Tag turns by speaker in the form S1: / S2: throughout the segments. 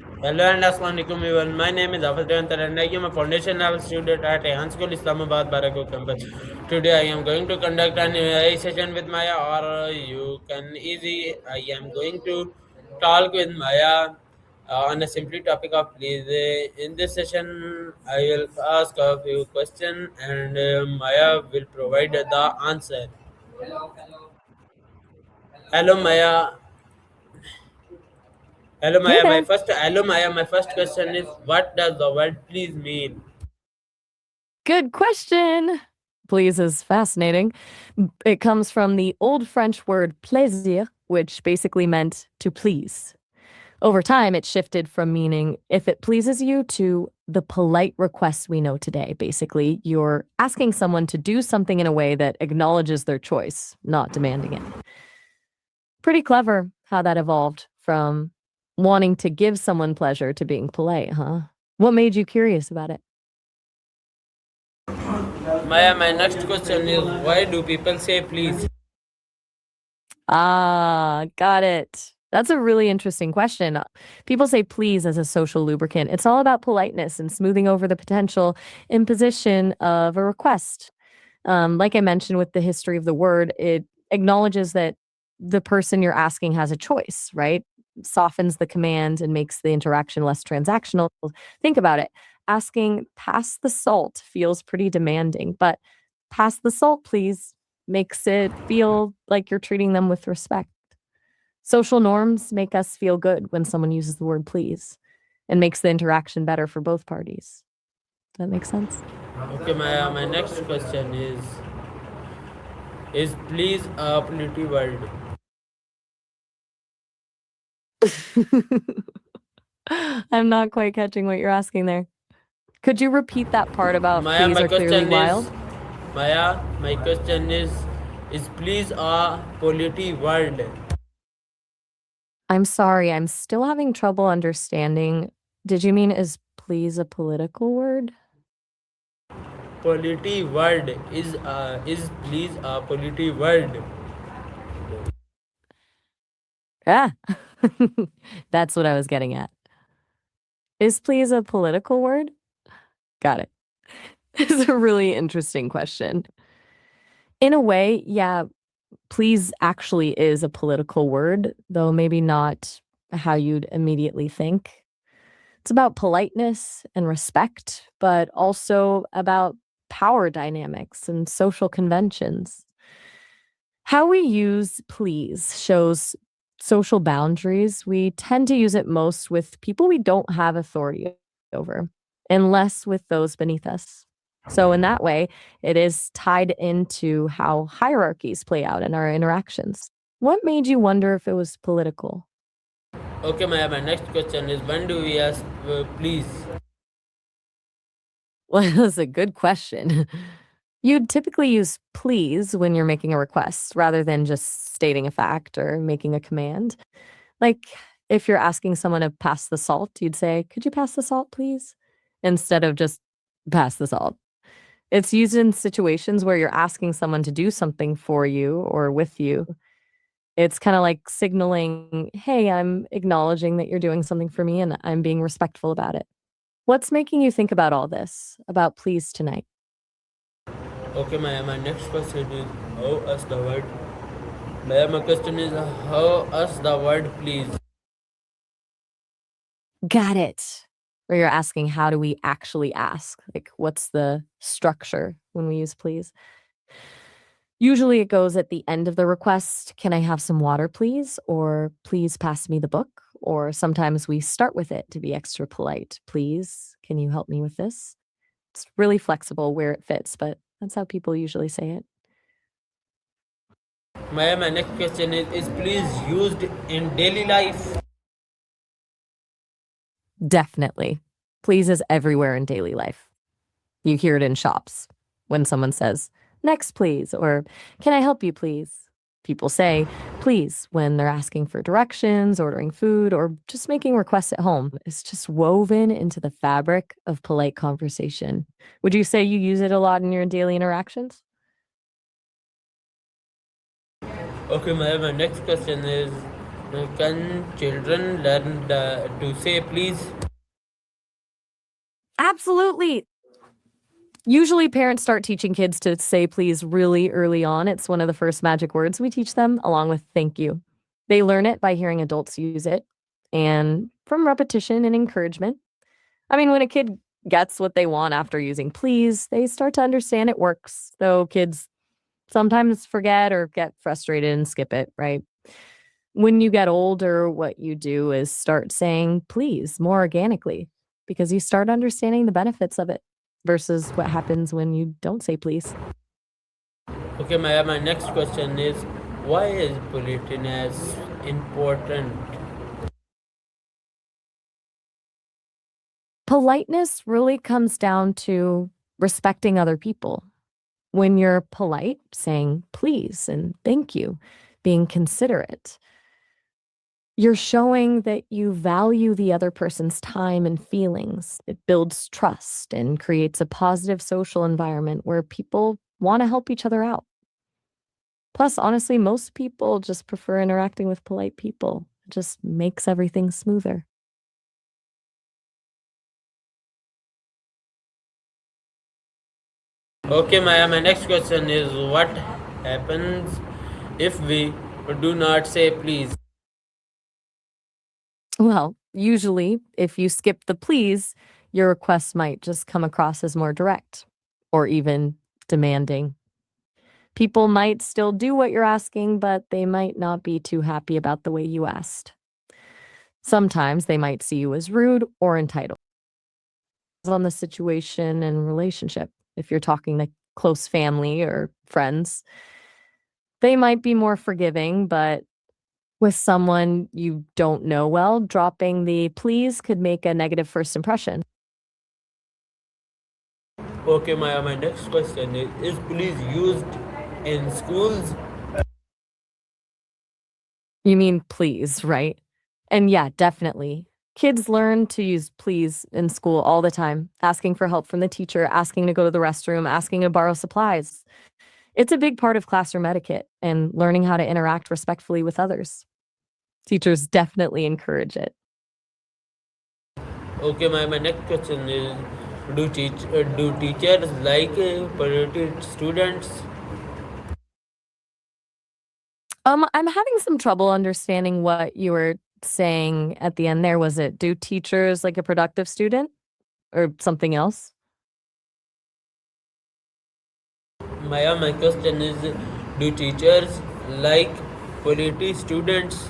S1: Hello and Assalamualaikum everyone. My name is Afazir and I am a foundation level student at Rehan School, Islamabad, Barago campus. Today I am going to conduct an AI session with Maya, or you can easy. I am going to talk with Maya on a simple topic of please. In this session, I will ask a few questions and Maya will provide the answer. Hello Maya. Hello
S2: Hey
S1: Maya.
S2: there.
S1: Hello Maya. My first question is, what does the word please mean?
S2: Good question. Please is fascinating. It comes from the Old French word plaisir, which basically meant to please. Over time, it shifted from meaning if it pleases you to the polite request we know today. Basically, you're asking someone to do something in a way that acknowledges their choice, not demanding it. Pretty clever how that evolved from wanting to give someone pleasure to being polite, huh? What made you curious about it?
S1: Maya, my next question is, why do people say please?
S2: Ah, got it. That's a really interesting question. People say please as a social lubricant. It's all about politeness and smoothing over the potential imposition of a request. Like I mentioned with the history of the word, it acknowledges that the person you're asking has a choice, right? Softens the command and makes the interaction less transactional. Think about it. Asking, pass the salt feels pretty demanding, but pass the salt, please, makes it feel like you're treating them with respect. Social norms make us feel good when someone uses the word please and makes the interaction better for both parties. Does that make sense?
S1: Okay, Maya, my next question is please a polity word?
S2: I'm not quite catching what you're asking there. Could you repeat that part about
S1: Maya,
S2: please
S1: my
S2: are clearly
S1: question is,
S2: wild?
S1: Maya, my question is please a polity word?
S2: I'm sorry, I'm still having trouble understanding. Did you mean is please a political word?
S1: Polity word is please a polity word?
S2: Yeah. That's what I was getting at. Is please a political word? Got it. It's a really interesting question. In a way, yeah, please actually is a political word, though maybe not how you'd immediately think. It's about politeness and respect, but also about power dynamics and social conventions. How we use please shows social boundaries. We tend to use it most with people we don't have authority over, and less with those beneath us. So, in that way, it is tied into how hierarchies play out in our interactions. What made you wonder if it was political?
S1: Okay, Maya, my next question is, when do we ask please?
S2: Well, that's a good question. You'd typically use please when you're making a request rather than just stating a fact or making a command. Like if you're asking someone to pass the salt, you'd say, "Could you pass the salt, please?" Instead of just pass the salt. It's used in situations where you're asking someone to do something for you or with you. It's kind of like signaling, "Hey, I'm acknowledging that you're doing something for me and I'm being respectful about it." What's making you think about all this, about please tonight?
S1: Okay, Maya, my next question is, how us the word? Maya, my question is, how us the word please?
S2: Got it. Where you're asking, how do we actually ask? Like, what's the structure when we use please? Usually it goes at the end of the request. Can I have some water, please? Or please pass me the book. Or sometimes we start with it to be extra polite. Please, can you help me with this? It's really flexible where it fits, but that's how people usually say it.
S1: Maya, my next question is please used in daily life?
S2: Definitely. Please is everywhere in daily life. You hear it in shops when someone says, next, please, or can I help you, please? People say, please, when they're asking for directions, ordering food, or just making requests at home. It's just woven into the fabric of polite conversation. Would you say you use it a lot in your daily interactions?
S1: Okay, my next question is, Can children learn to say please?
S2: Absolutely. Usually, parents start teaching kids to say please really early on. It's one of the first magic words we teach them, along with thank you. They learn it by hearing adults use it and from repetition and encouragement. I mean, when a kid gets what they want after using please, they start to understand it works, though kids sometimes forget or get frustrated and skip it, right? When you get older, what you do is start saying please more organically because you start understanding the benefits of it versus what happens when you don't say please.
S1: Okay, Maya, my next question is why is politeness important?
S2: Politeness really comes down to respecting other people. When you're polite, saying please and thank you, being considerate, you're showing that you value the other person's time and feelings. It builds trust and creates a positive social environment where people want to help each other out. Plus, honestly, most people just prefer interacting with polite people. It just makes everything smoother.
S1: Okay, Maya, my next question is what happens if we do not say please?
S2: Well, usually, if you skip the please, your request might just come across as more direct or even demanding. People might still do what you're asking, but they might not be too happy about the way you asked. Sometimes they might see you as rude or entitled. On the situation and relationship. If you're talking to close family or friends, they might be more forgiving, but with someone you don't know well, dropping the please could make a negative first impression.
S1: Okay, Maya, my next question is please used in schools?
S2: You mean please, right? And yeah, definitely. Kids learn to use please in school all the time, asking for help from the teacher, asking to go to the restroom, asking to borrow supplies. It's a big part of classroom etiquette and learning how to interact respectfully with others. Teachers definitely encourage it.
S1: Okay, my next question is do teachers like polite students?
S2: I'm having some trouble understanding what you were saying at the end there. Was it do teachers like a productive student or something else?
S1: Maya, my question is do teachers like polite students?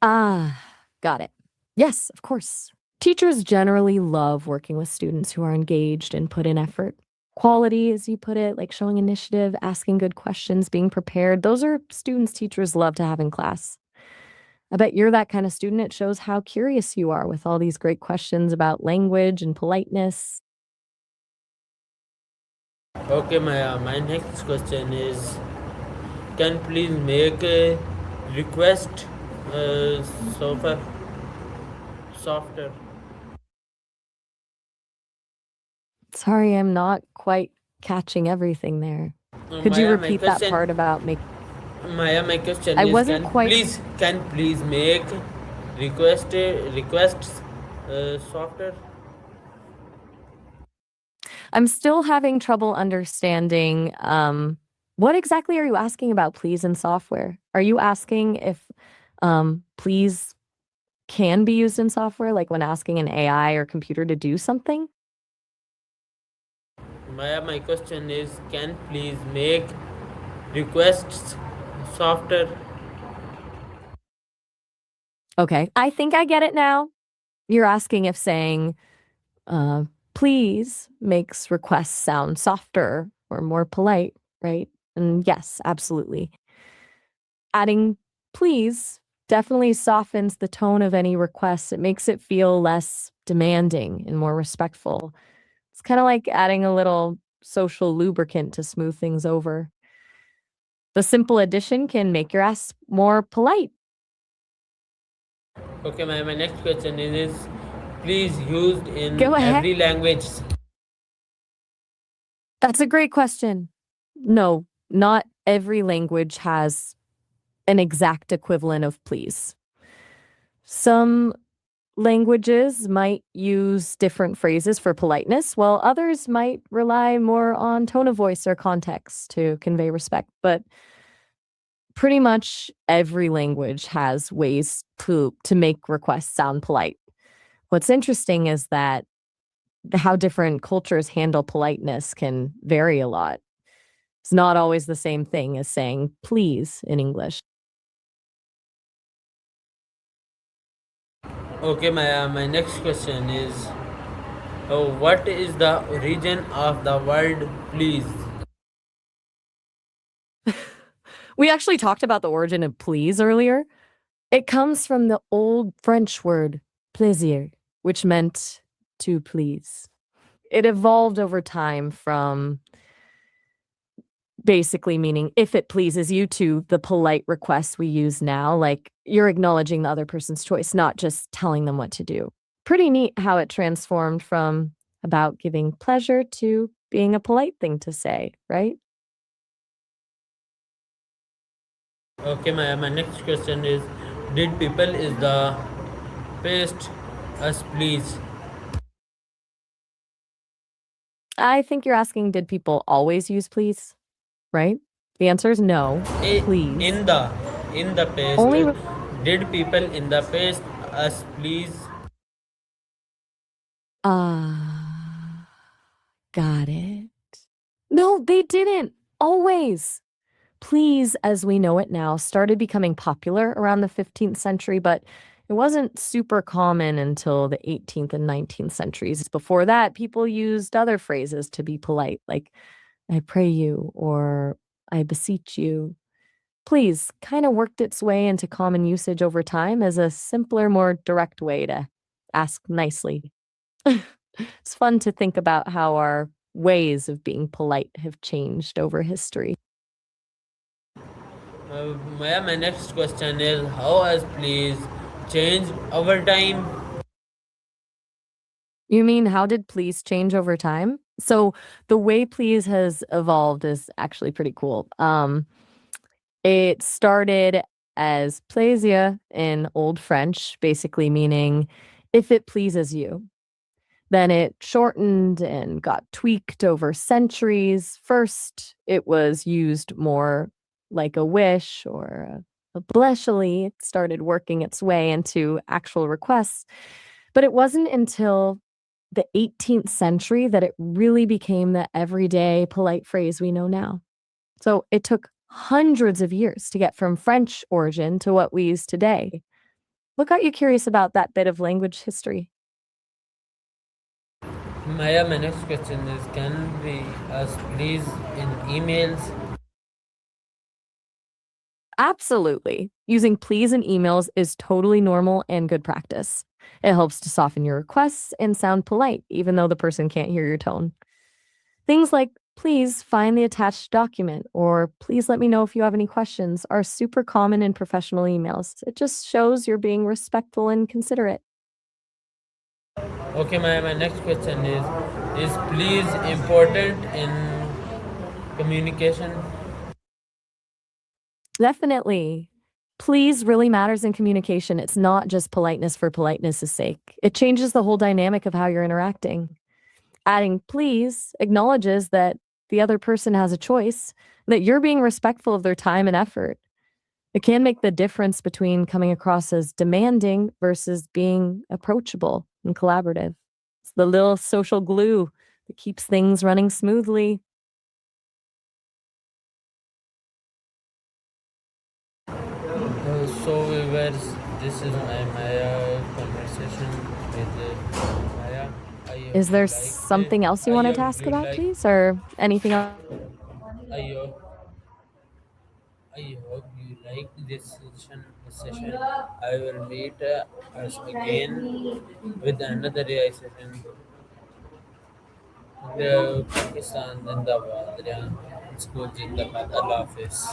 S2: Ah, got it. Yes, of course. Teachers generally love working with students who are engaged and put in effort. Quality, as you put it, like showing initiative, asking good questions, being prepared, those are students teachers love to have in class. I bet you're that kind of student. It shows how curious you are with all these great questions about language and politeness.
S1: Okay, Maya, my next question is can please make a request uh, softer? softer?
S2: Sorry, I'm not quite catching everything there. Could you
S1: Maya, my
S2: repeat that
S1: question
S2: part about make
S1: Maya, my question
S2: I
S1: is
S2: wasn't quite
S1: can please make requests softer?
S2: I'm still having trouble understanding what exactly are you asking about please in software? Are you asking if please can be used in software like when asking an AI or computer to do something?
S1: Maya, my question is can please make requests softer?
S2: Okay, I think I get it now. You're asking if saying uh, please makes requests sound softer or more polite, right? And yes, absolutely. Adding please definitely softens the tone of any request. It makes it feel less demanding and more respectful. It's kind of like adding a little social lubricant to smooth things over. The simple addition can make your ask more polite.
S1: Okay, my next question is please used in
S2: Go ahead.
S1: every language?
S2: That's a great question. No, not every language has an exact equivalent of please. Some languages might use different phrases for politeness, while others might rely more on tone of voice or context to convey respect. But pretty much every language has ways to make requests sound polite. What's interesting is that how different cultures handle politeness can vary a lot. It's not always the same thing as saying please in English.
S1: Okay, my next question is, what is the origin of the word please?
S2: We actually talked about the origin of please earlier. It comes from the old French word plaisir, which meant to please. It evolved over time from basically meaning if it pleases you to the polite requests we use now, like you're acknowledging the other person's choice, not just telling them what to do. Pretty neat how it transformed from about giving pleasure to being a polite thing to say, right?
S1: Okay, my next question is, did people is the best us please?
S2: I think you're asking, did people always use please? Right? The answer is no.
S1: I-
S2: Please.
S1: in the in the past,
S2: Only
S1: did people in the past us please?
S2: ah, got it. No, they didn't. Always. Please, as we know it now, started becoming popular around the 15th century, but it wasn't super common until the 18th and 19th centuries. Before that, people used other phrases to be polite, like I pray you or I beseech you. Please kind of worked its way into common usage over time as a simpler, more direct way to ask nicely. It's fun to think about how our ways of being polite have changed over history.
S1: My next question is, how has please changed over time?
S2: You mean how did please change over time? So the way please has evolved is actually pretty cool. It started as plaisir in Old French, basically meaning if it pleases you. Then it shortened and got tweaked over centuries. First, it was used more like a wish or a bleshly. It started working its way into actual requests. But it wasn't until the 18th century that it really became the everyday polite phrase we know now. So it took hundreds of years to get from French origin to what we use today. What got you curious about that bit of language history?
S1: My next question is, can we us please in emails?
S2: Absolutely. Using please in emails is totally normal and good practice. It helps to soften your requests and sound polite, even though the person can't hear your tone. Things like, please find the attached document, or please let me know if you have any questions, are super common in professional emails. It just shows you're being respectful and considerate.
S1: Okay, my next question is please important in communication?
S2: Definitely. Please really matters in communication. It's not just politeness for politeness' sake. It changes the whole dynamic of how you're interacting. Adding please acknowledges that the other person has a choice, that you're being respectful of their time and effort. It can make the difference between coming across as demanding versus being approachable and collaborative. It's the little social glue that keeps things running smoothly.
S1: So we were. This is my conversation with Maya. I hope
S2: Is
S1: you
S2: there
S1: liked it.
S2: something else you
S1: I
S2: wanted to
S1: hope
S2: ask
S1: you
S2: about,
S1: like.
S2: please, or anything else?
S1: I hope I hope you like this session. I will meet us again with another AI session. Pakistan Zindabad. School Zindabad. Allah Hafiz.